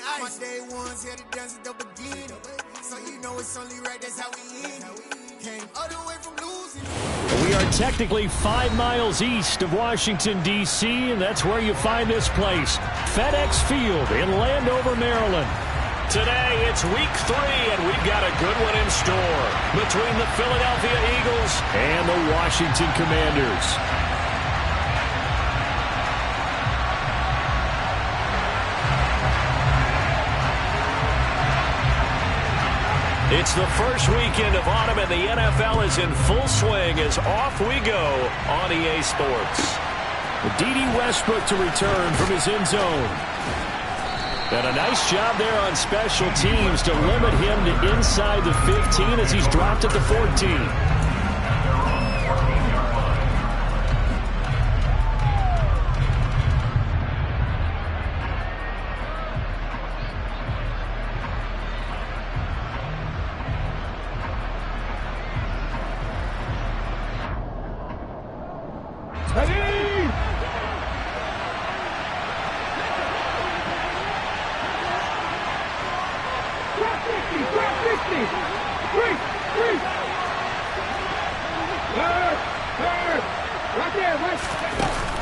ice. My day ones here to dance at the beginning. So you know it's only right, that's how we end. Came all the way from losing. We are technically 5 miles east of Washington, D.C., and that's where you find this place, FedEx Field in Landover, Maryland. Today, it's week 3, and we've got a good one in store between the Philadelphia Eagles and the Washington Commanders. It's the first weekend of autumn, and the NFL is in full swing as off we go on EA Sports. D.D. Westbrook to return from his end zone. And a nice job there on special teams to limit him to inside the 15 as he's dropped at the 14.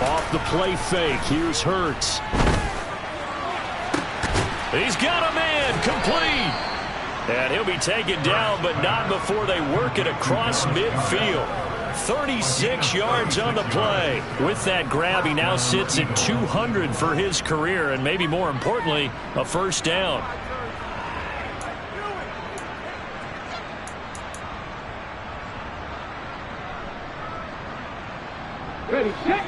Off the play fake, here's Hurts. He's got a man, complete. And he'll be taken down, but not before they work it across midfield. 36 yards on the play. With that grab, he now sits at 200 for his career, and maybe more importantly, a first down. Ready, set.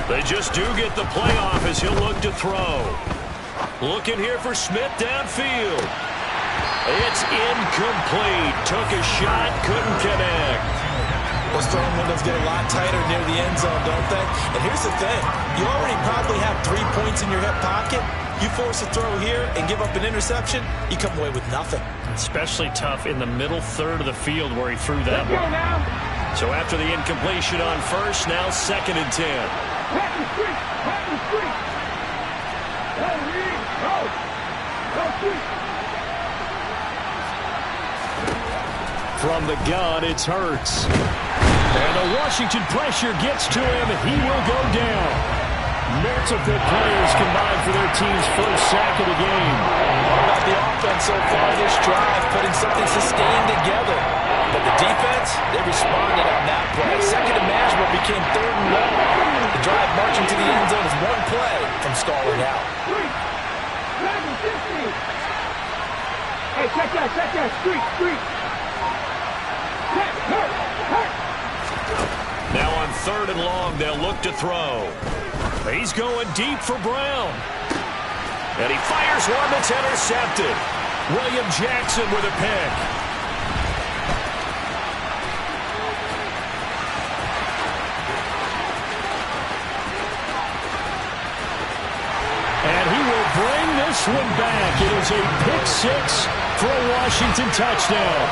They just do get the play off as he'll look to throw. Looking here for Smith downfield. It's incomplete. Took a shot, couldn't connect. Those throwing windows get a lot tighter near the end zone, don't they? And here's the thing. You already probably have 3 points in your hip pocket. You force a throw here and give up an interception, you come away with nothing. Especially tough in the middle third of the field where he threw that one. So after the incompletion on first, now 2nd and 10. From the gun, it's Hurts. And the Washington pressure gets to him. He will go down. Multiple players combined for their team's first sack of the game. All about the offense so far this drive, putting something sustained together. But the defense, they responded on that play. Second and manageable became 3rd and long. The drive marching to the end zone is one play from stalling out. Hey, check that, street. Now on 3rd and long, they'll look to throw. He's going deep for Brown. And he fires one that's intercepted. William Jackson with a pick. And he will bring this one back. It is a pick 6 for a Washington touchdown.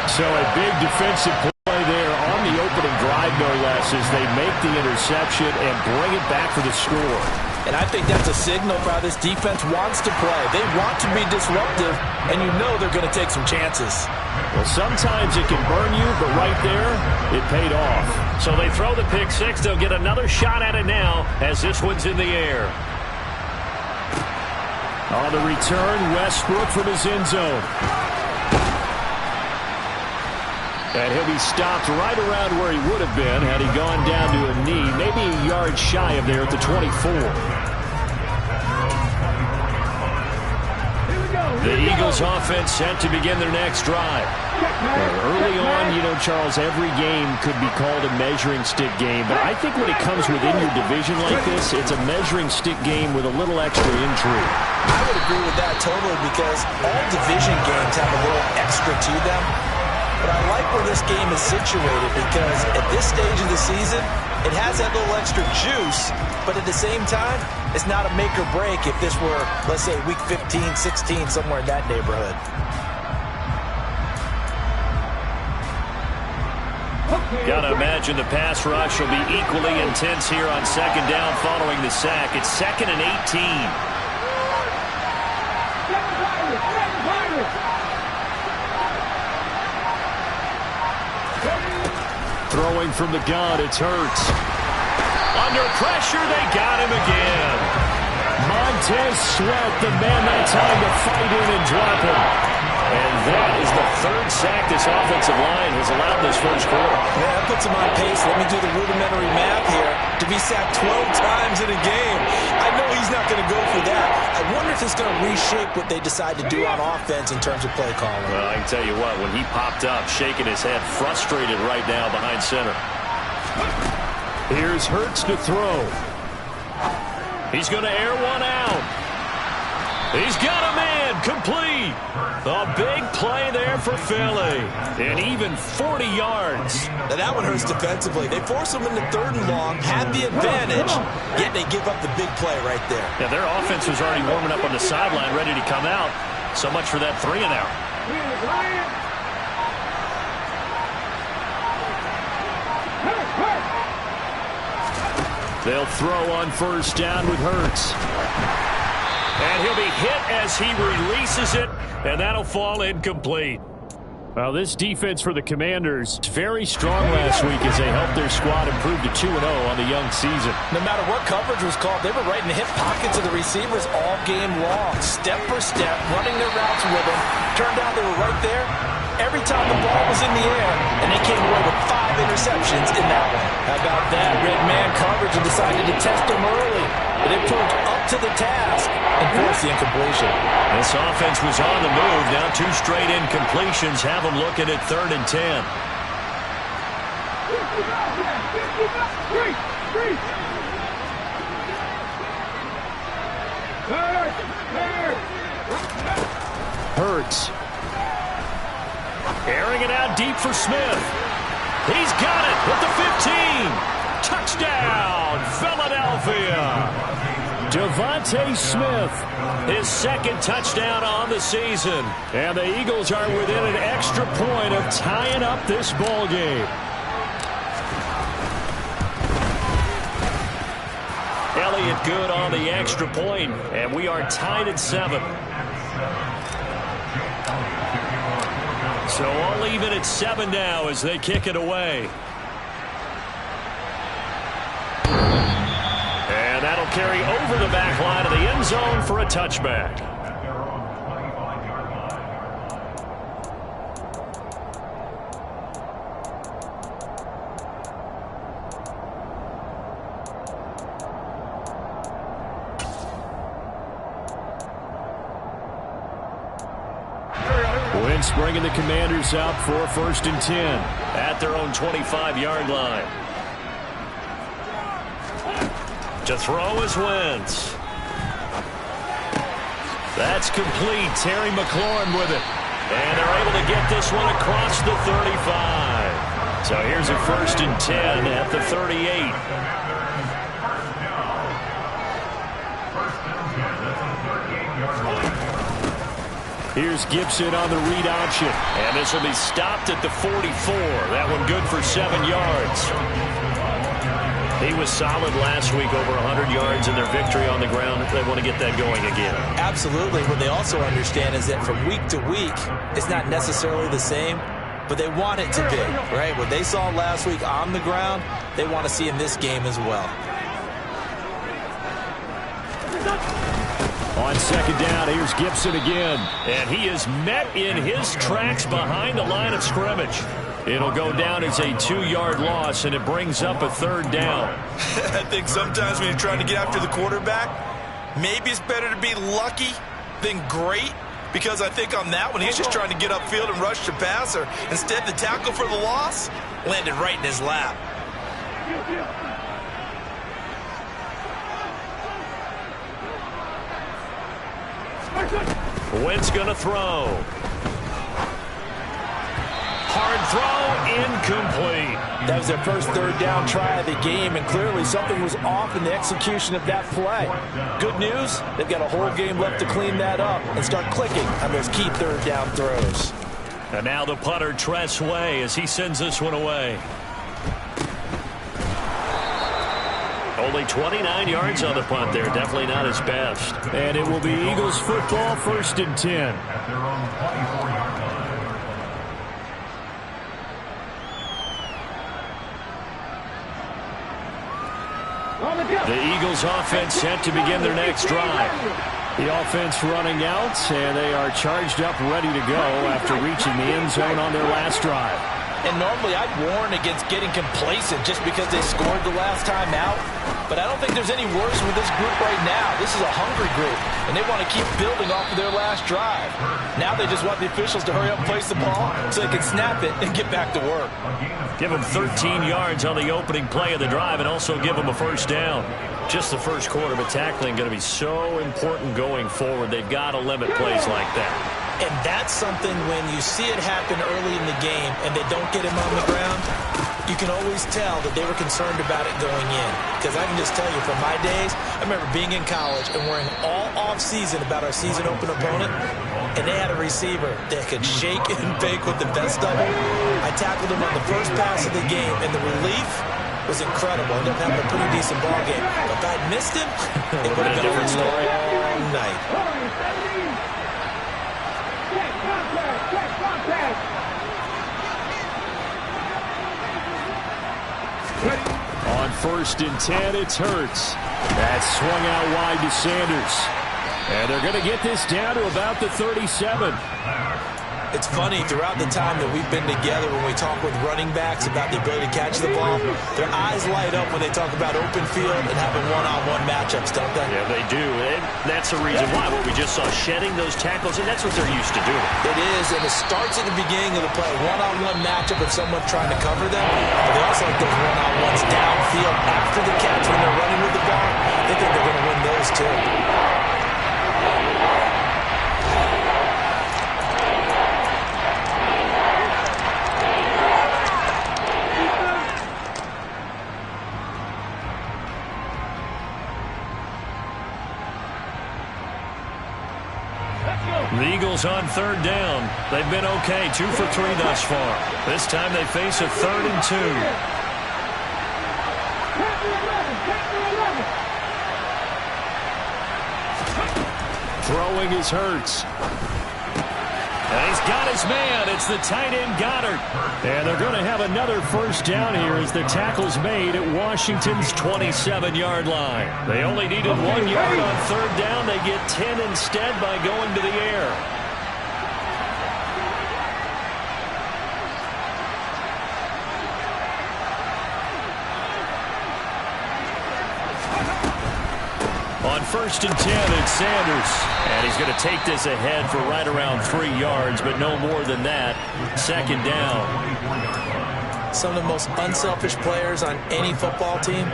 So a big defensive play there on the opening drive, no less, as they make the interception and bring it back for the score. And I think that's a signal for how this defense wants to play. They want to be disruptive, and you know they're going to take some chances. Well, sometimes it can burn you, but right there, it paid off. So they throw the pick 6. They'll get another shot at it now as this one's in the air. On the return, Westbrook from his end zone. And he'll be stopped right around where he would have been had he gone down to a knee, maybe a yard shy of there at the 24. The Eagles offense set to begin their next drive. Early on, you know, Charles, every game could be called a measuring stick game, but I think when it comes within your division like this, it's a measuring stick game with a little extra intrigue. I would agree with that totally because all division games have a little extra to them. But I like where this game is situated because at this stage of the season, It has that little extra juice, but at the same time, it's not a make or break if this were, let's say, week 15, 16, somewhere in that neighborhood. Got to imagine the pass rush will be equally intense here on second down following the sack. It's 2nd and 18. Throwing from the gun, it's Hurts. Under pressure, they got him again. Montez Sweat, the man that time to fight in and drop him. And that is the 3rd sack this offensive line has allowed this first quarter. Yeah, that puts him on pace. Let me do the rudimentary math here. To be sacked 12 times in a game. I know he's not going to go for that. I wonder if it's going to reshape what they decide to do on offense in terms of play calling. Well, I can tell you what, when he popped up, shaking his head, frustrated right now behind center. Here's Hurts to throw. He's going to air one out. He's got a man, complete. A big play there for Philly. And even 40 yards. Now that one hurts defensively. They force him into 3rd and long, had the advantage, yet they give up the big play right there. Yeah, their offense was already warming up on the sideline, ready to come out. So much for that 3 and out. They'll throw on 1st down with Hurts. And he'll be hit as he releases it, and that'll fall incomplete. Well, this defense for the Commanders very strong last week as they helped their squad improve to 2-0 on the young season. No matter what coverage was called, they were right in the hip pockets of the receivers all game long. Step for step, running their routes with them. Turned out they were right there every time the ball was in the air, and they came away with 5 interceptions in that one. How about that? Red man coverage and decided to test them early. But they proved up to the task and forced the incompletion. This offense was on the move. Now 2 straight incompletions have them looking at 3rd and 10. Hurts. Airing it out deep for Smith. He's got it at the 15. Touchdown, Philadelphia. Devontae Smith, his 2nd touchdown on the season. And the Eagles are within an extra point of tying up this ball game. Elliott good on the extra point, and we are tied at 7. So all even at 7 now as they kick it away. And that'll carry over the back line of the end zone for a touchback. Wentz bringing the Commanders out for 1st and 10 at their own 25-yard line. To throw is Wentz. That's complete. Terry McLaurin with it. And they're able to get this one across the 35. So here's a 1st and 10 at the 38. Here's Gibson on the read option. And this will be stopped at the 44. That one good for 7 yards. He was solid last week, over 100 yards in their victory on the ground. They want to get that going again. Absolutely. What they also understand is that from week to week, it's not necessarily the same, but they want it to be, right? What they saw last week on the ground, they want to see in this game as well. On 2nd down, here's Gibson again. And he is met in his tracks behind the line of scrimmage. It'll go down as a 2-yard loss, and it brings up a 3rd down. I think sometimes when you're trying to get after the quarterback, maybe it's better to be lucky than great, because I think on that one, he's just trying to get upfield and rush the passer. Instead, the tackle for the loss landed right in his lap. Wentz going to throw. hard throw, incomplete. That was their first third down try of the game, and clearly something was off in the execution of that play. Good news, they've got a whole game left to clean that up and start clicking on those key third down throws. And now the punter, Tress Way, as he sends this one away. Only 29 yards on the punt there. Definitely not his best. And it will be Eagles football, 1st and 10. The Eagles offense set to begin their next drive. The offense running out, and they are charged up, ready to go after reaching the end zone on their last drive. And normally I'd warn against getting complacent just because they scored the last time out. But I don't think there's any worse with this group right now. This is a hungry group, and they want to keep building off of their last drive. Now they just want the officials to hurry up and place the ball so they can snap it and get back to work. Give them 13 yards on the opening play of the drive and also give them a first down. Just the first quarter, but tackling going to be so important going forward. They've got to limit plays like that. And that's something when you see it happen early in the game and they don't get him on the ground, you can always tell that they were concerned about it going in. Because I can just tell you from my days, I remember being in college and worrying all off-season about our season open opponent, and they had a receiver that could shake and bake with the best of them. I tackled him on the first pass of the game, and the relief was incredible. Ended up having a pretty decent ball game. But if I'd missed him, it would have been a different story all night. On 1st and 10, it's Hurts. That's swung out wide to Sanders. And they're going to get this down to about the 37. It's funny, throughout the time that we've been together, when we talk with running backs about the ability to catch the ball, their eyes light up when they talk about open field and having one-on-one matchups, don't they? Yeah, they do. And that's the reason why. What we just saw, shedding those tackles, and that's what they're used to doing. It is, and it starts at the beginning of the play. One-on-one matchup with someone trying to cover them. But they also like those one-on-ones downfield after the catch when they're running with the ball. They think they're going to win those, too. The Eagles on 3rd down. They've been okay, 2 for 3 thus far. This time they face a 3rd and 2. Throwing is Hurts. And he's got his man. It's the tight end Goddard. And they're going to have another first down here as the tackle's made at Washington's 27-yard line. They only needed 1 yard on 3rd down. They get 10 instead by going to the air. On 1st and 10, it's Sanders. And he's going to take this ahead for right around 3 yards, but no more than that. 2nd down. Some of the most unselfish players on any football team,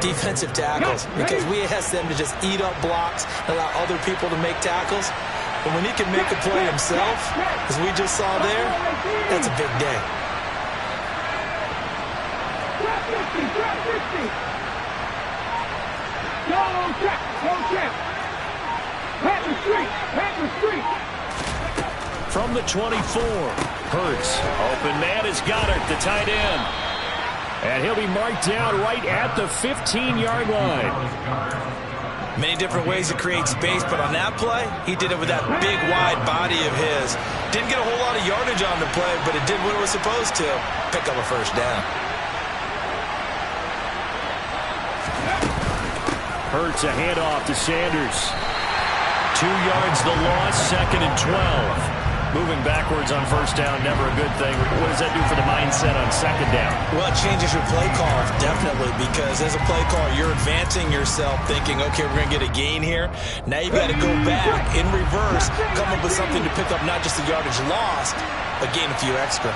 defensive tackles, because we ask them to just eat up blocks and allow other people to make tackles. But when he can make a play himself, as we just saw there, that's a big day. From the 24, Hurts. Open man is Goddard, the tight end. And he'll be marked down right at the 15-yard line. Many different ways to create space, but on that play, he did it with that big, wide body of his. Didn't get a whole lot of yardage on the play, but it did what it was supposed to. Pick up a first down. Hurts a handoff to Sanders. 2 yards the loss, 2nd and 12. Moving backwards on 1st down, never a good thing. What does that do for the mindset on 2nd down? Well, it changes your play call, definitely, because as a play caller, you're advancing yourself thinking, okay, we're going to get a gain here. Now you've got to go back in reverse, come up with something to pick up not just the yardage lost, but gain a few extra.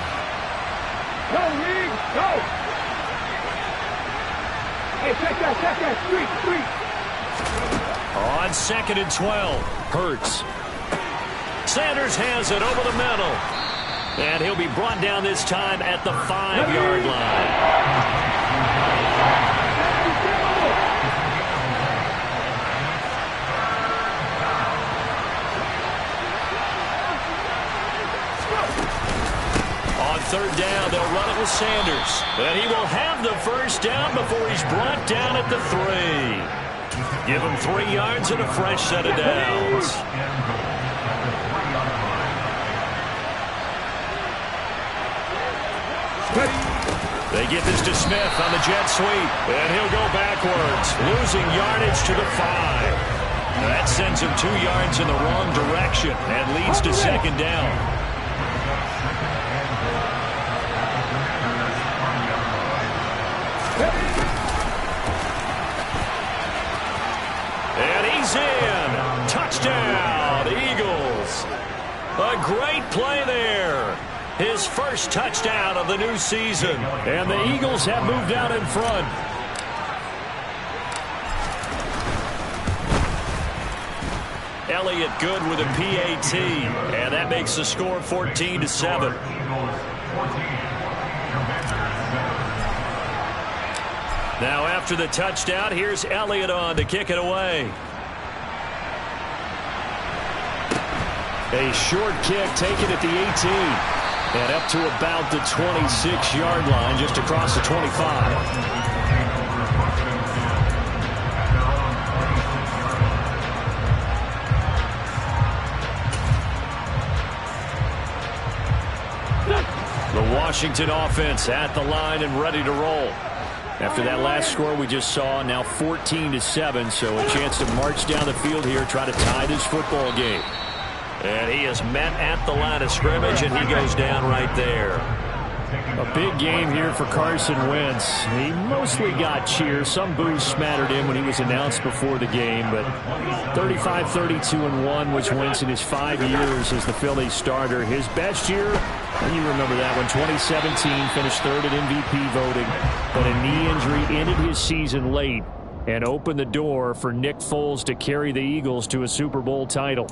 Go, Reed, go! Hey, check that, street. On 2nd and 12, Hurts. Sanders has it over the middle. And he'll be brought down this time at the 5-yard line. On third down, they'll run it with Sanders. And he will have the first down before he's brought down at the 3. Give him 3 yards and a fresh set of downs. They get this to Smith on the jet sweep, and he'll go backwards, losing yardage to the 5. That sends him 2 yards in the wrong direction and leads to second down. And he's in. Touchdown, Eagles. A great play there. His first touchdown of the new season. And the Eagles have moved out in front. Elliott good with a PAT. And that makes the score 14-7. Now after the touchdown, here's Elliott on to kick it away. A short kick taken at the 18. And up to about the 26-yard line, just across the 25. The Washington offense at the line and ready to roll. After that last score we just saw, now 14-7, so a chance to march down the field here, try to tie this football game. And he is met at the line of scrimmage, and he goes down right there. A big game here for Carson Wentz. He mostly got cheers. Some boos smattered in when he was announced before the game, but 35-32-1 was Wentz in his 5 years as the Phillies starter. His best year, and you remember that one, 2017, finished third at MVP voting, but a knee injury ended his season late and opened the door for Nick Foles to carry the Eagles to a Super Bowl title.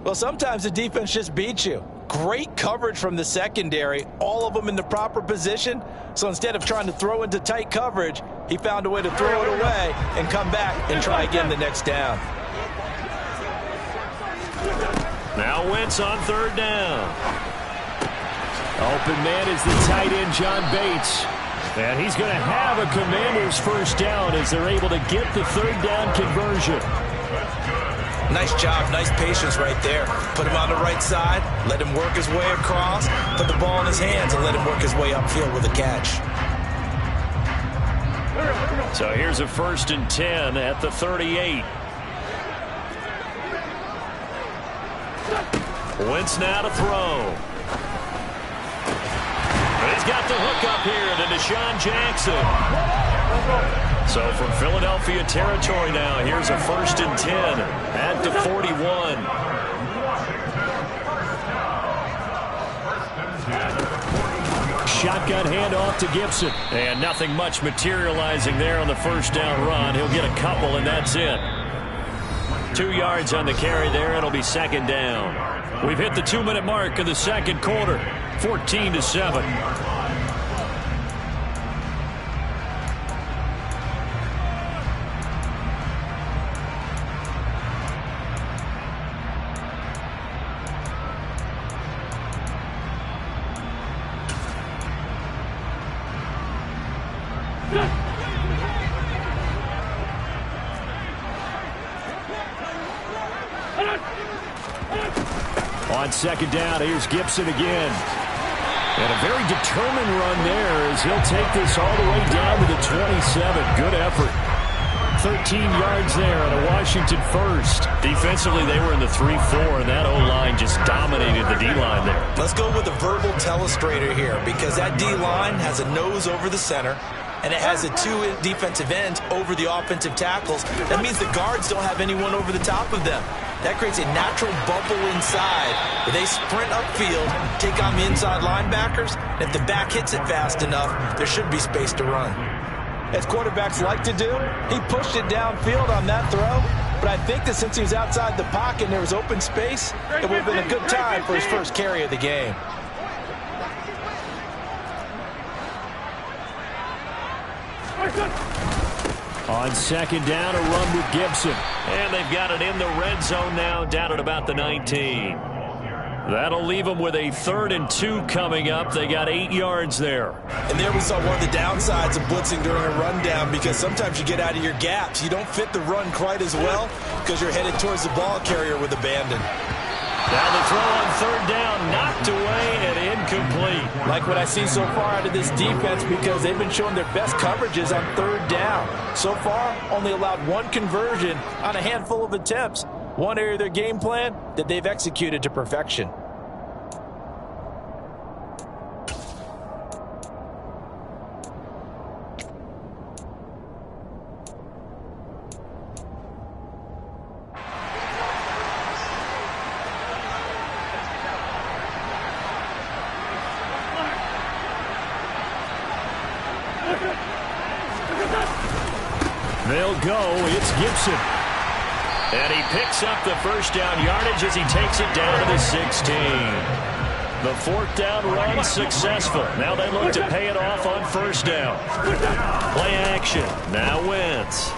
Well, sometimes the defense just beats you. Great coverage from the secondary, all of them in the proper position. So instead of trying to throw into tight coverage, he found a way to throw it away and come back and try again the next down. Now Wentz on third down. Open man is the tight end, John Bates. And he's going to have a Commanders first down as they're able to get the third down conversion. Nice job, nice patience right there. Put him on the right side, let him work his way across, put the ball in his hands, and let him work his way upfield with a catch. So here's a 1st and 10 at the 38. Wentz now to throw. He's got the hook up here to Deshaun Jackson. So from Philadelphia territory now, here's a 1st and 10 at the 41. Shotgun handoff to Gibson. And nothing much materializing there on the first down run. He'll get a couple, and that's it. 2 yards on the carry there. It'll be second down. We've hit the 2-minute mark of the second quarter. 14-7. On second down, here's Gibson again. And a very determined run there as he'll take this all the way down to the 27. Good effort. 13 yards there on a Washington first. Defensively, they were in the 3-4, and that O-line just dominated the D-line there. Let's go with a verbal telestrator here because that D-line has a nose over the center, and it has a 2 defensive ends over the offensive tackles. That means the guards don't have anyone over the top of them. That creates a natural bubble inside where they sprint upfield, take on the inside linebackers. And if the back hits it fast enough, there should be space to run. As quarterbacks like to do, he pushed it downfield on that throw. But I think that since he was outside the pocket and there was open space, it would have been a good time for his first carry of the game. On second down, a run with Gibson. And they've got it in the red zone now, down at about the 19. That'll leave them with a 3rd and 2 coming up. They got 8 yards there. And there we saw one of the downsides of blitzing during a rundown, because sometimes you get out of your gaps. You don't fit the run quite as well because you're headed towards the ball carrier with abandon. Now the throw on 3rd down, knocked away and incomplete. Like what I've seen so far out of this defense, because they've been showing their best coverages on 3rd down. So far, only allowed 1 conversion on a handful of attempts. One area of their game plan that they've executed to perfection. They'll go. It's Gibson. And he picks up the 1st down yardage as he takes it down to the 16. The 4th down run successful. Now they look to pay it off on 1st down. Play action. Now Wentz.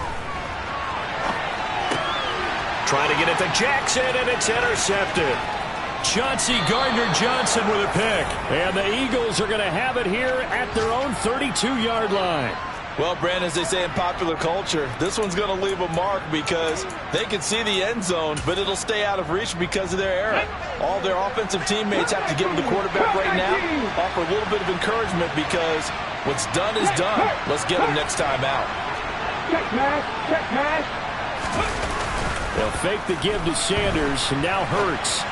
Trying to get it to Jackson, and it's intercepted. Chauncey Gardner-Johnson with a pick. And the Eagles are going to have it here at their own 32-yard line. Well, Brandon, as they say in popular culture, this one's going to leave a mark because they can see the end zone, but it'll stay out of reach because of their error. All their offensive teammates have to give the quarterback right now, offer a little bit of encouragement, because what's done is done. Let's get them next time out. Check pass, check pass. They'll fake the give to Sanders, and now Hurts.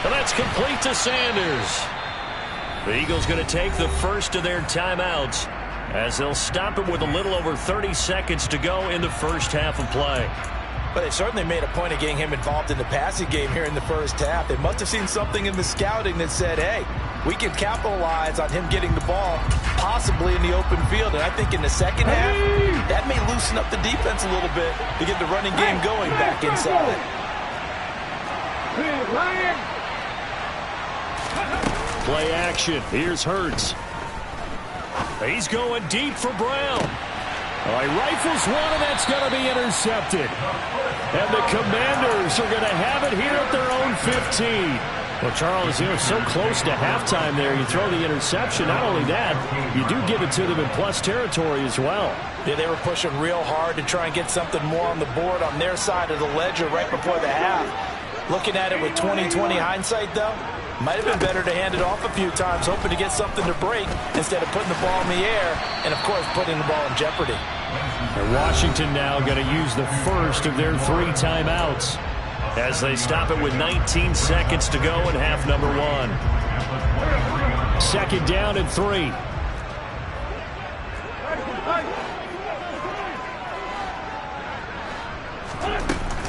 And that's complete to Sanders. The Eagles going to take the first of their timeouts, as they'll stop it with a little over 30 seconds to go in the first half of play. But they certainly made a point of getting him involved in the passing game here in the first half. They must have seen something in the scouting that said, hey, we can capitalize on him getting the ball possibly in the open field. And I think in the second half, that may loosen up the defense a little bit to get the running game going back inside. Play action. Here's Hurts. He's going deep for Brown. He rifles one, and that's going to be intercepted. And the Commanders are going to have it here at their own 15. Well, Charles, you're so close to halftime there. You throw the interception. Not only that, you do give it to them in plus territory as well. Yeah, they were pushing real hard to try and get something more on the board on their side of the ledger right before the half. Looking at it with 20/20 hindsight, though, might have been better to hand it off a few times, hoping to get something to break instead of putting the ball in the air and, of course, putting the ball in jeopardy. And Washington now going to use the first of their 3 timeouts as they stop it with 19 seconds to go in half number 1. 2nd down and 3.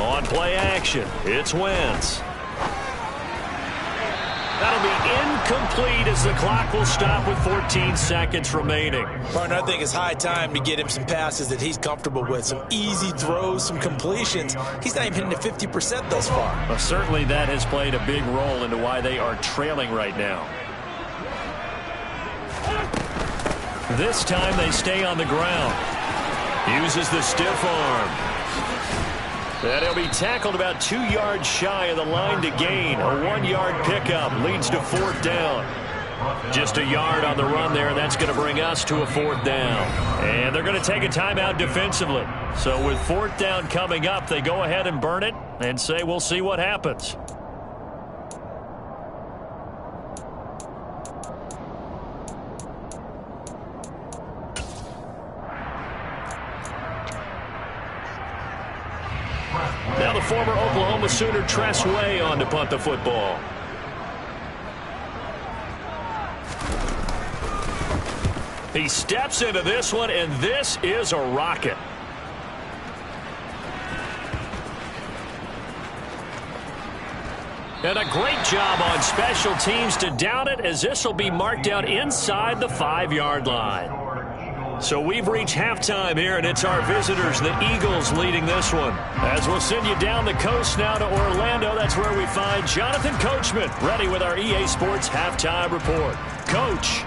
On play action, it's Wentz. That'll be incomplete as the clock will stop with 14 seconds remaining. Partner, I think it's high time to get him some passes that he's comfortable with. Some easy throws, some completions. He's not even hitting the 50% thus far. Well, certainly that has played a big role into why they are trailing right now. This time they stay on the ground. Uses the stiff arm. And he'll be tackled about 2 yards shy of the line to gain. A 1-yard pickup leads to 4th down. Just a yard on the run there, and that's going to bring us to a 4th down. And they're going to take a timeout defensively. So with 4th down coming up, they go ahead and burn it and say we'll see what happens. Now the former Oklahoma Sooner Tress Way on to punt the football. He steps into this one, and this is a rocket. And a great job on special teams to down it, as this will be marked down inside the 5-yard line. So we've reached halftime here, and it's our visitors, the Eagles, leading this one. As we'll send you down the coast now to Orlando, that's where we find Jonathan Coachman, ready with our EA Sports Halftime Report. Coach.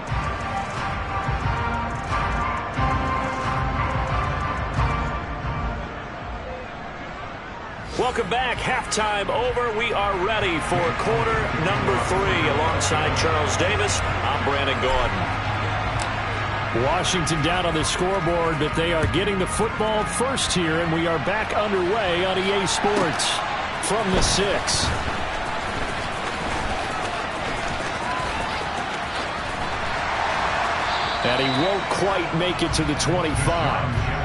Welcome back. Halftime over. We are ready for quarter number 3. Alongside Charles Davis, I'm Brandon Gordon. Washington down on the scoreboard, but they are getting the football first here, and we are back underway on EA Sports from the 6. And he won't quite make it to the 25.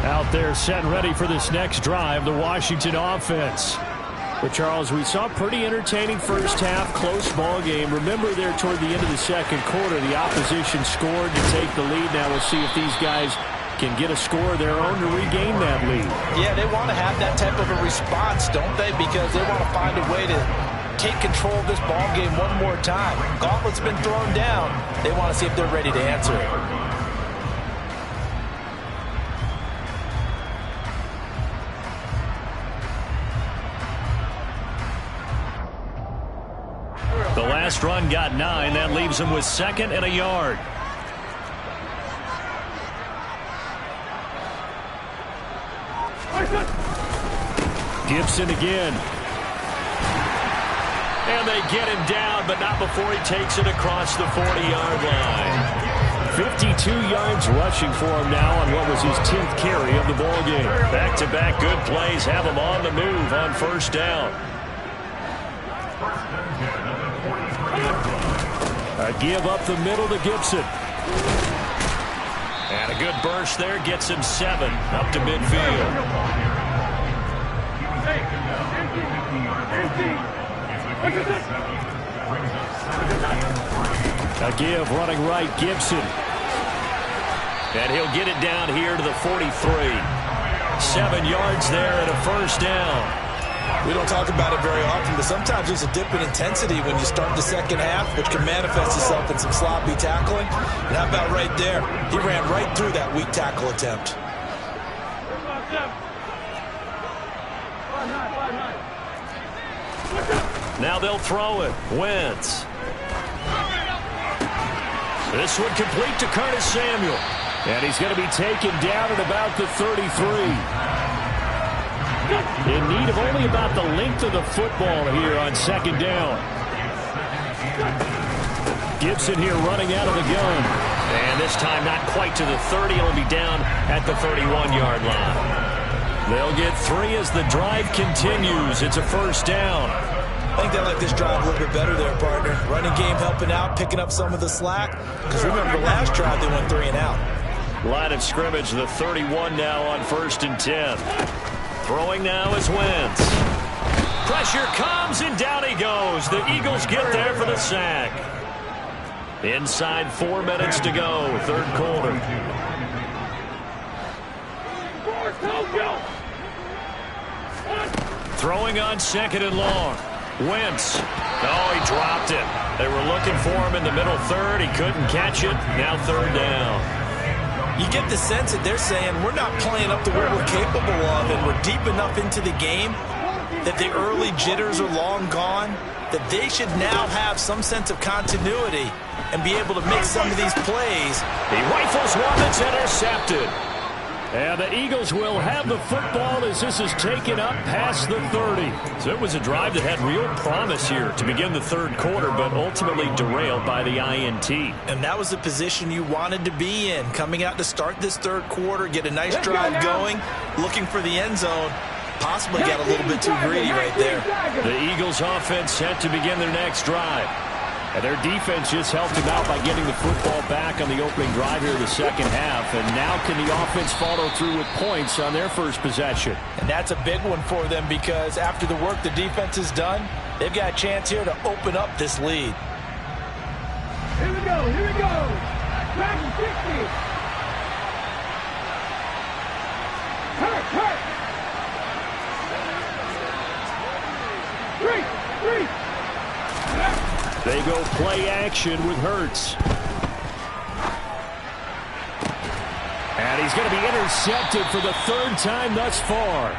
Out there set and ready for this next drive, the Washington offense. But, Charles, we saw a pretty entertaining first half, close ball game. Remember there toward the end of the second quarter, the opposition scored to take the lead. Now we'll see if these guys can get a score of their own to regain that lead. Yeah, they want to have that type of a response, don't they? Because they want to find a way to take control of this ball game one more time. Gauntlet's been thrown down. They want to see if they're ready to answer it. The last run got 9. That leaves him with 2nd and a yard. Gibson again. And they get him down, but not before he takes it across the 40-yard line. 52 yards rushing for him now on what was his 10th carry of the ballgame. Back-to-back good plays have him on the move on first down. A give up the middle to Gibson. And a good burst there gets him 7 up to midfield. A give running right, Gibson. And he'll get it down here to the 43. 7 yards there and a first down. We don't talk about it very often, but sometimes there's a dip in intensity when you start the second half, which can manifest itself in some sloppy tackling. And how about right there? He ran right through that weak tackle attempt. Now they'll throw it. Wentz. This one complete to Curtis Samuel. And he's going to be taken down at about the 33. In need of only about the length of the football here on second down. Gibson here running out of the gun. And this time not quite to the 30. He'll be down at the 31-yard line. They'll get 3 as the drive continues. It's a first down. I think they like this drive a little bit better there, partner. Running game helping out, picking up some of the slack. Because remember, last drive they went 3 and out. Line of scrimmage, the 31 now on 1st and 10. Throwing now is Wentz. Pressure comes, and down he goes. The Eagles get there for the sack. Inside 4 minutes to go, third quarter. Throwing on 2nd and long. Wentz. Oh, he dropped it. They were looking for him in the middle third. He couldn't catch it. Now 3rd down. You get the sense that they're saying we're not playing up to what we're capable of, and we're deep enough into the game that the early jitters are long gone, that they should now have some sense of continuity and be able to make some of these plays. He rifles one that's intercepted. And the Eagles will have the football as this is taken up past the 30. So it was a drive that had real promise here to begin the third quarter, but ultimately derailed by the INT. And that was the position you wanted to be in, coming out to start this third quarter, get a nice drive going, looking for the end zone. Possibly got a little bit too greedy right there. The Eagles offense set to begin their next drive. And their defense just helped him out by getting the football back on the opening drive here in the second half. And now can the offense follow through with points on their first possession? And that's a big one for them because after the work the defense has done, they've got a chance here to open up this lead. Here we go, here we go. Back 60. Hurt. 3. They go play action with Hurts. And he's going to be intercepted for the 3rd time thus far.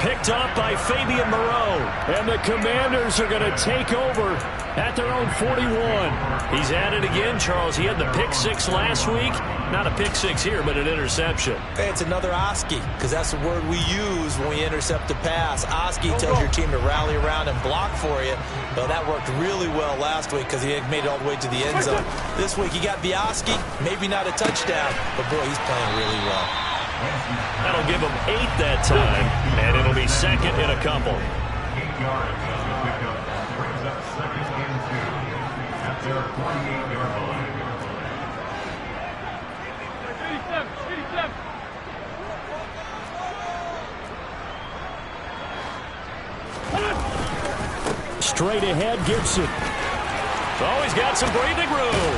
Picked off by Fabian Moreau. And the Commanders are going to take over at their own 41. He's at it again, Charles. He had the pick six last week. Not a pick six here, but an interception. Hey, it's another Oski, because that's the word we use when we intercept the pass. Oski tells your team to rally around and block for you. Well, that worked really well last week because he had made it all the way to the end zone. This week he got the Oski, maybe not a touchdown, but boy, he's playing really well. That'll give him 8 that time, and it'll be second in a couple. 8 yards on the pickup. Brings up second and 2 at their 48-yard line. 87. Straight ahead, Gibson. He's got some breathing room.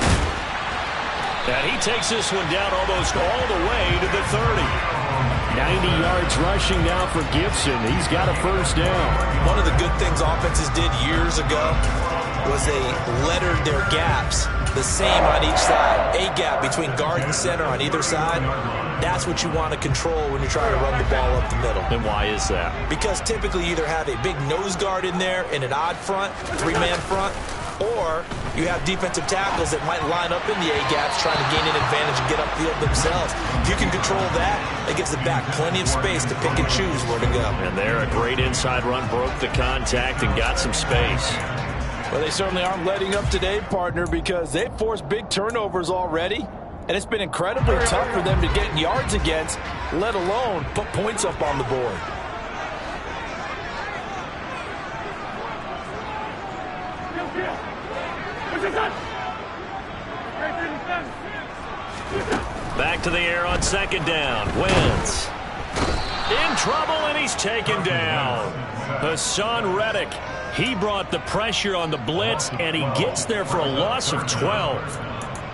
And he takes this one down almost all the way to the 30. 90 yards rushing now for Gibson. He's got a first down. One of the good things offenses did years ago was they lettered their gaps the same on each side. A gap between guard and center on either side. That's what you want to control when you're trying to run the ball up the middle. And why is that? Because typically you either have a big nose guard in there in an odd front, 3-man front, or you have defensive tackles that might line up in the A-gaps trying to gain an advantage and get upfield themselves. If you can control that, it gives the back plenty of space to pick and choose where to go. And there, a great inside run, broke the contact and got some space. Well, they certainly aren't letting up today, partner, because they've forced big turnovers already, and it's been incredibly tough for them to get yards against, let alone put points up on the board. Back to the air on second down. Wentz in trouble, and he's taken down. Hassan Reddick, he brought the pressure on the blitz, and he gets there for a loss of 12.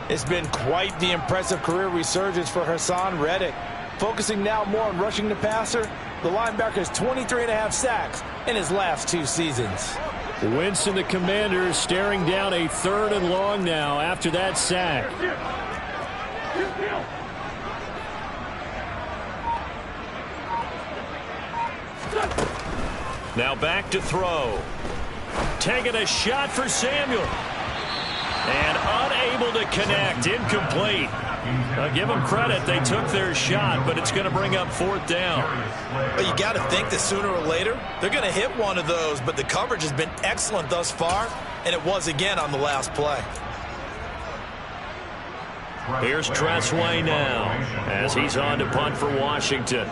It's been quite the impressive career resurgence for Hassan Reddick. Focusing now more on rushing the passer, the linebacker has 23.5 sacks in his last 2 seasons. Wentz and the Commanders staring down a 3rd and long now after that sack. Now back to throw. Taking a shot for Samuel. And unable to connect. Incomplete. Give them credit. They took their shot, but it's going to bring up 4th down. But you got to think that sooner or later, they're going to hit one of those, but the coverage has been excellent thus far, and it was again on the last play. Here's Tressway now as he's on to punt for Washington.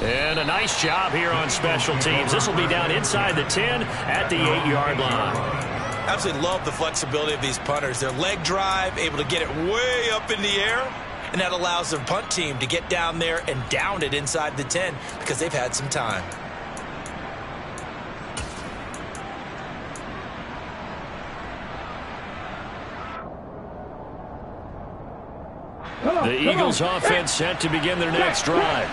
And a nice job here on special teams. This will be down inside the 10 at the 8-yard line. Absolutely love the flexibility of these punters. Their leg drive, able to get it way up in the air, and that allows their punt team to get down there and down it inside the 10 because they've had some time. The Eagles offense set to begin their next drive.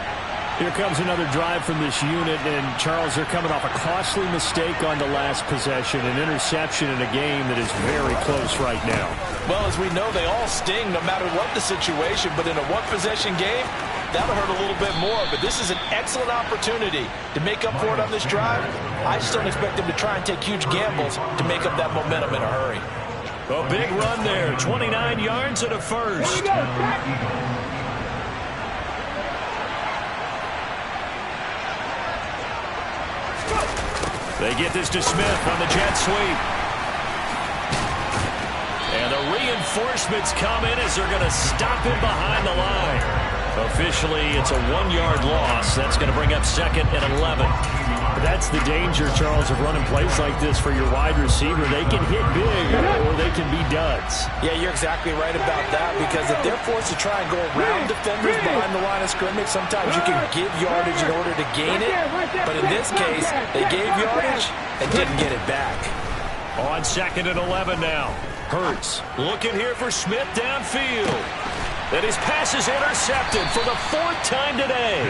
Here comes another drive from this unit, and Charles, they're coming off a costly mistake on the last possession, an interception in a game that is very close right now. Well, as we know, they all sting no matter what the situation, but in a one-possession game, that'll hurt a little bit more. But this is an excellent opportunity to make up for it on this drive. I just don't expect them to try and take huge gambles to make up that momentum in a hurry. A big run there, 29 yards and a first. They get this to Smith on the jet sweep. And the reinforcements come in as they're going to stop him behind the line. Officially, it's a 1-yard loss. That's going to bring up 2nd and 11. That's the danger, Charles, of running plays like this for your wide receiver. They can hit big or they can be duds. Yeah, you're exactly right about that, because if they're forced to try and go around defenders behind the line of scrimmage, sometimes you can give yardage in order to gain it. But in this case, they gave yardage and didn't get it back. On 2nd and 11 now. Hurts looking here for Smith downfield. And his pass is intercepted for the 4th time today.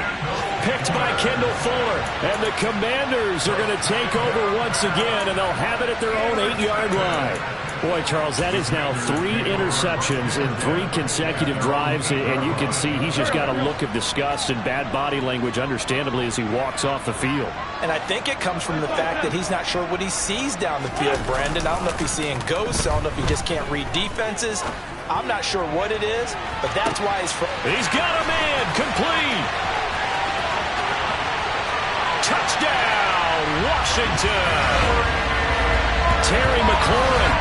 Picked by Kendall Fuller. And the Commanders are going to take over once again, and they'll have it at their own 8-yard line. Boy, Charles, that is now 3 interceptions in 3 consecutive drives, and you can see he's just got a look of disgust and bad body language, understandably, as he walks off the field. And I think it comes from the fact that he's not sure what he sees down the field, Brandon. I don't know if he's seeing ghosts. I don't know if he just can't read defenses. I'm not sure what it is, but that's why he's got a man complete. Touchdown, Washington. Terry McLaurin,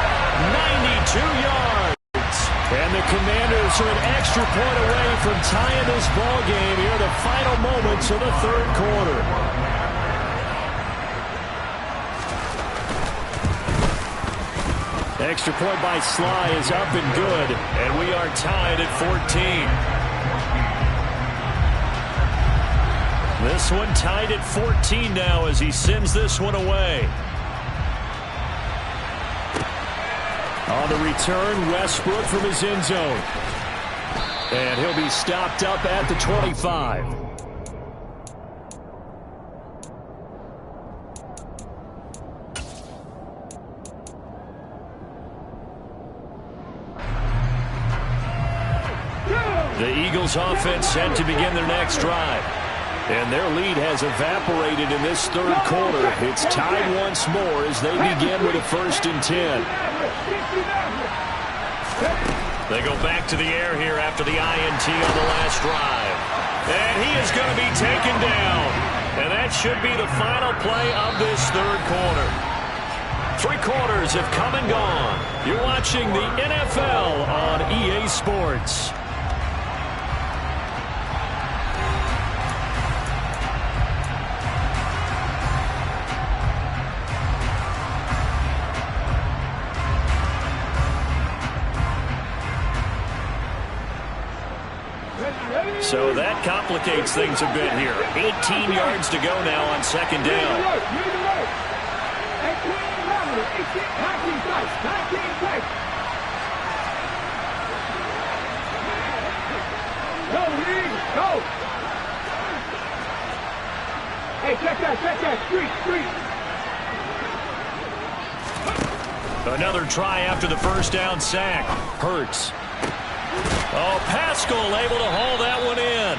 92 yards. And the Commanders are an extra point away from tying this ball game here in the final moments of the third quarter. Extra point by Sly is up and good, and we are tied at 14. This one tied at 14 now as he sends this one away. On the return, Westbrook from his end zone. And he'll be stopped up at the 25. The Eagles offense set to begin their next drive. And their lead has evaporated in this third quarter. It's tied once more as they begin with a 1st and 10. They go back to the air here after the INT on the last drive. And he is going to be taken down. And that should be the final play of this third quarter. 3 quarters have come and gone. You're watching the NFL on EA Sports. So that complicates things a bit here. 18 yards to go now on 2nd down. Go! Hey, check that, street. Another try after the first down sack. Hurts. Oh, Pascal able to haul that one in.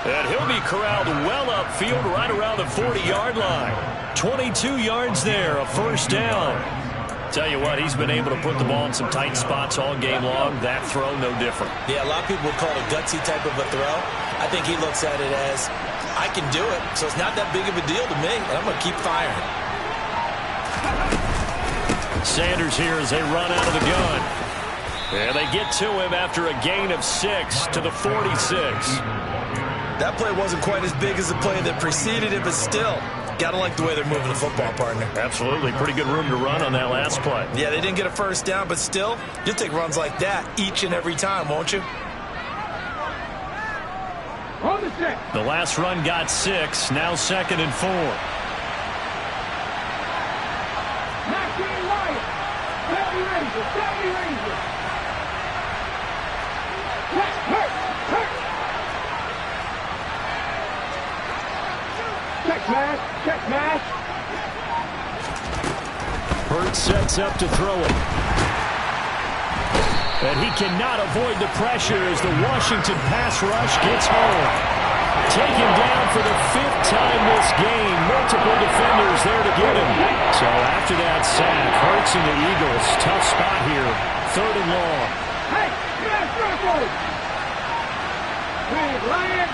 And he'll be corralled well upfield right around the 40-yard line. 22 yards there, a first down. Tell you what, he's been able to put the ball in some tight spots all game long. That throw, no different. Yeah, a lot of people would call it a gutsy type of a throw. I think he looks at it as, I can do it, so it's not that big of a deal to me, and I'm going to keep firing. Sanders here as they run out of the gun. And they get to him after a gain of 6 to the 46. That play wasn't quite as big as the play that preceded it, but still, gotta like the way they're moving the football, partner. Absolutely. Pretty good room to run on that last play. Yeah, they didn't get a first down, but still, you'll take runs like that each and every time, won't you? The last run got 6, now 2nd and 4. Check match. Hurts sets up to throw it. And he cannot avoid the pressure as the Washington pass rush gets home. Taken down for the 5th time this game. Multiple defenders there to get him. So after that sack, Hurts and the Eagles, tough spot here. 3rd and long. Hey, man, circle! Hey, Lion!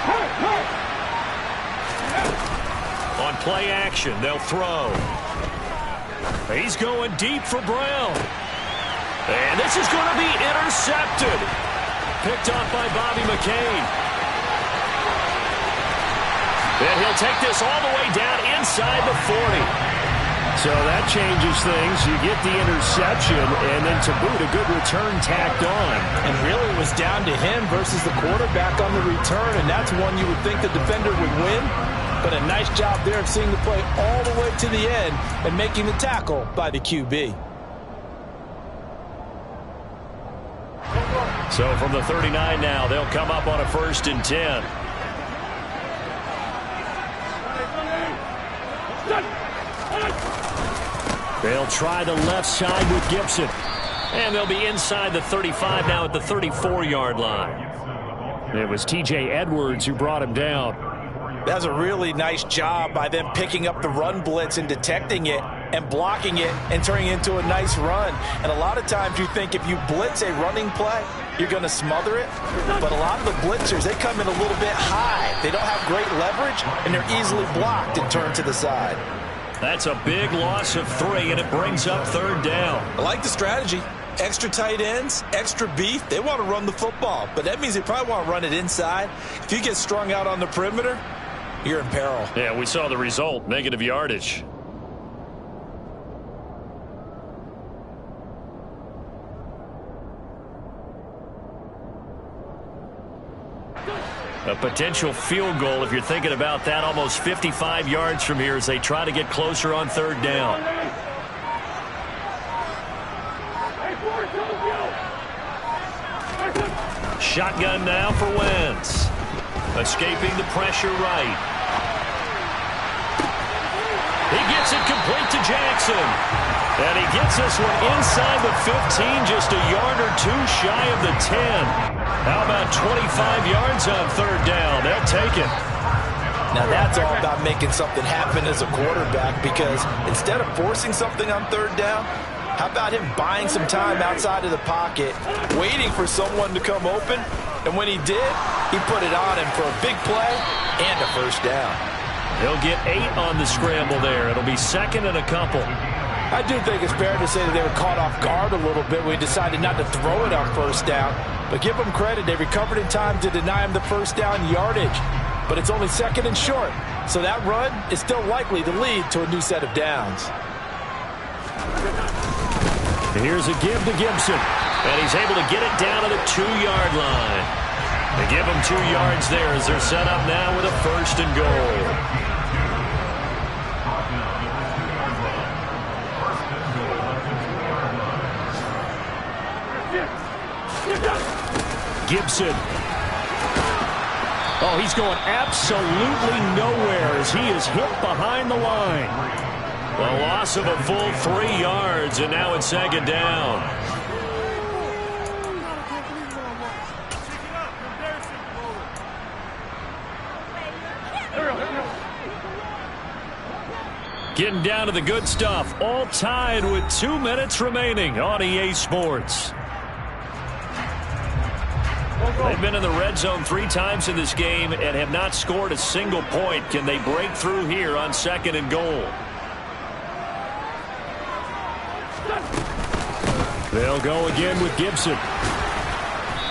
Hurt! On play action, they'll throw. He's going deep for Brown. And this is going to be intercepted. Picked off by Bobby McCain. And he'll take this all the way down inside the 40. So that changes things. You get the interception, and then to boot, a good return tacked on. And really it was down to him versus the quarterback on the return, and that's one you would think the defender would win. But a nice job there of seeing the play all the way to the end and making the tackle by the QB. So from the 39 now, they'll come up on a 1st and 10. They'll try the left side with Gibson. And they'll be inside the 35 now at the 34-yard line. It was T.J. Edwards who brought him down. That's a really nice job by them picking up the run blitz and detecting it and blocking it and turning it into a nice run. And a lot of times you think if you blitz a running play, you're going to smother it. But a lot of the blitzers, they come in a little bit high. They don't have great leverage, and they're easily blocked and turned to the side. That's a big loss of 3, and it brings up 3rd down. I like the strategy. Extra tight ends, extra beef. They want to run the football, but that means they probably want to run it inside. If you get strung out on the perimeter, you're in peril. Yeah, we saw the result, negative yardage. A potential field goal, if you're thinking about that, almost 55 yards from here as they try to get closer on 3rd down. Shotgun now for Wentz. Escaping the pressure right. He gets it complete to Jackson. And he gets this one inside the 15, just a yard or 2 shy of the 10. How about 25 yards on 3rd down? They'll take it. Now that's all about making something happen as a quarterback, because instead of forcing something on 3rd down, how about him buying some time outside of the pocket, waiting for someone to come open, and when he did, he put it on him for a big play and a 1st down. He'll get 8 on the scramble there. It'll be 2nd and a couple. I do think it's fair to say that they were caught off guard a little bit when he decided not to throw it on 1st down. But give them credit. They recovered in time to deny him the 1st down yardage. But it's only 2nd and short. So that run is still likely to lead to a new set of downs. Here's a give to Gibson. And he's able to get it down to the 2-yard line. They give him 2 yards there as they're set up now with a 1st and goal. Gibson. Oh, he's going absolutely nowhere as he is hit behind the line. A loss of a full 3 yards, and now it's 2nd down. Getting down to the good stuff, all tied with 2 minutes remaining on EA Sports. They've been in the red zone 3 times in this game and have not scored a single point. Can they break through here on 2nd and goal? They'll go again with Gibson.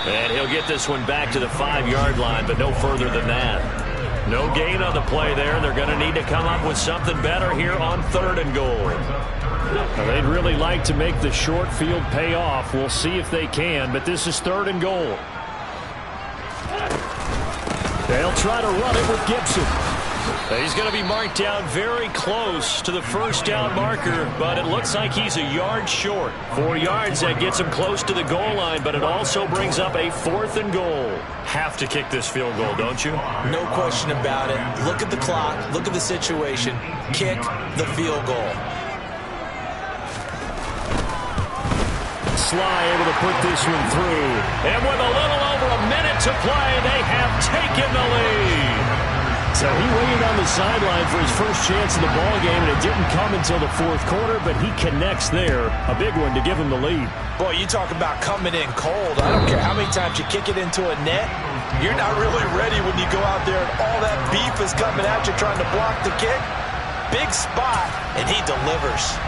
And he'll get this one back to the 5-yard line, but no further than that. No gain on the play there. They're going to need to come up with something better here on 3rd and goal. Now, they'd really like to make the short field pay off. We'll see if they can, but this is 3rd and goal. They'll try to run it with Gibson. He's going to be marked down very close to the 1st down marker, but it looks like he's a yard short. 4 yards, that gets him close to the goal line, but it also brings up a 4th and goal. Have to kick this field goal, don't you? No question about it. Look at the clock. Look at the situation. Kick the field goal. Sly able to put this one through. And with a little over a minute to play, they have taken the lead. So he waited on the sideline for his first chance in the ball game, and it didn't come until the 4th quarter, but he connects there. A big one to give him the lead. Boy, you talk about coming in cold. I don't care how many times you kick it into a net. You're not really ready when you go out there and all that beef is coming at you trying to block the kick. Big spot, and he delivers.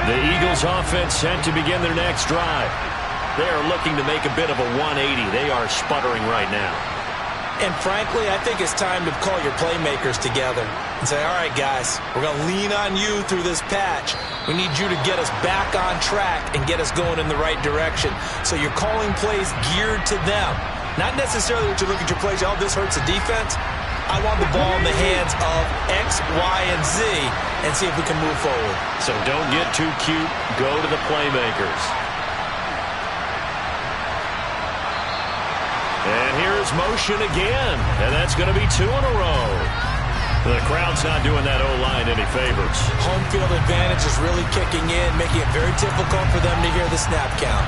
The Eagles offense set to begin their next drive. They are looking to make a bit of a 180. They are sputtering right now. And frankly, I think it's time to call your playmakers together and say, all right, guys, we're going to lean on you through this patch. We need you to get us back on track and get us going in the right direction. So you're calling plays geared to them. Not necessarily that you look at your plays, oh, this hurts the defense. I want the ball in the hands of X, Y, and Z and see if we can move forward. So don't get too cute. Go to the playmakers. here's motion again, and that's going to be 2 in a row. The crowd's not doing that O-line any favors. Home field advantage is really kicking in, making it very difficult for them to hear the snap count.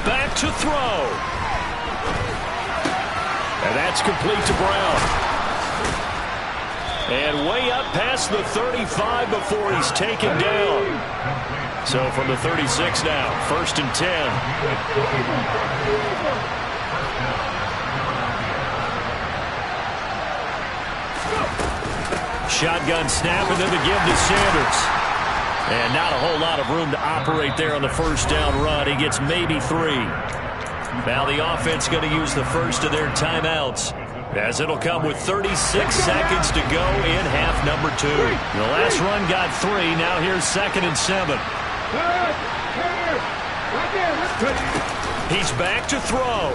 Back to throw. And that's complete to Brown. And way up past the 35 before he's taken down. So from the 36 now, 1st and 10. Shotgun snap, and then the give to Sanders. And not a whole lot of room to operate there on the first down run. He gets maybe 3. Now the offense going to use the first of their timeouts, as it'll come with 36 seconds to go in half number 2. The last run got 3. Now here's 2nd and 7. He's back to throw.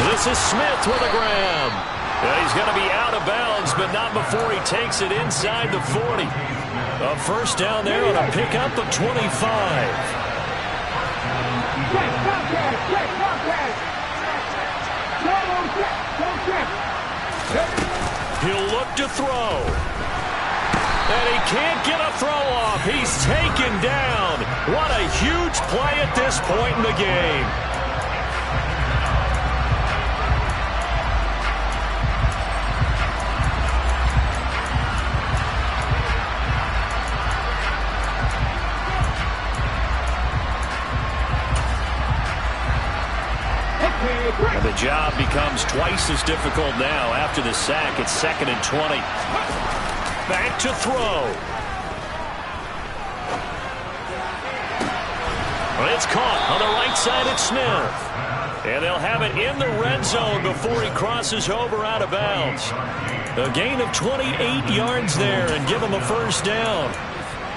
This is Smith with a grab. And he's going to be out of bounds, but not before he takes it inside the 40. A first down there on a pickup of 25. He'll look to throw. And he can't get a throw off. He's taken down. What a huge play at this point in the game. And the job becomes twice as difficult now after the sack. It's 2nd and 20. Back to throw. Well, it's caught on the right side at Smith. And they'll have it in the red zone before he crosses over out of bounds. A gain of 28 yards there and give him a first down.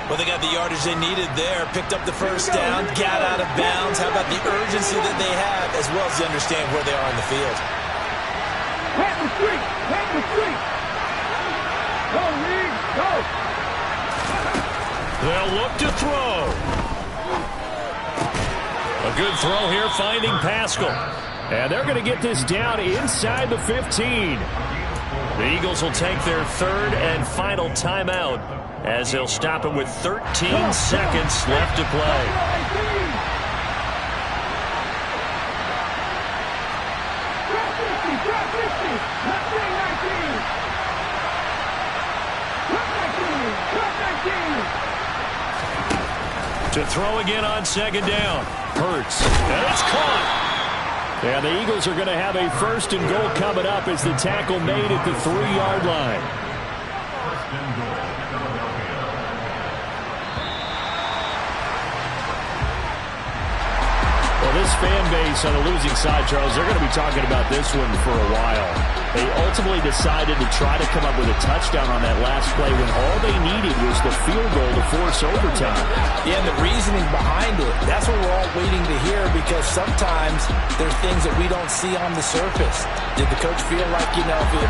Well, they got the yardage they needed there, picked up the first down, got out of bounds. How about the urgency that they have, as well as they understand where they are in the field? Hit the street! Hit the street! Go, Reed! Go! They'll look to throw. A good throw here, finding Pascal. And they're going to get this down inside the 15. The Eagles will take their 3rd and final timeout, as they'll stop it with 13 seconds left to play. To throw again on 2nd down. Hurts. And it's caught. And the Eagles are going to have a 1st and goal coming up as the tackle made at the 3-yard line. Well, this fan base on the losing side, Charles, they're going to be talking about this one for a while. They ultimately decided to try to come up with a touchdown on that last play when all they needed was the field goal to force overtime. Yeah, and the reasoning behind it, that's what we're all waiting to hear, because sometimes there's things that we don't see on the surface. Did the coach feel like, if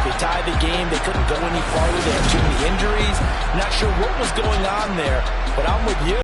they tied the game, they couldn't go any farther, they had too many injuries? Not sure what was going on there, but I'm with you.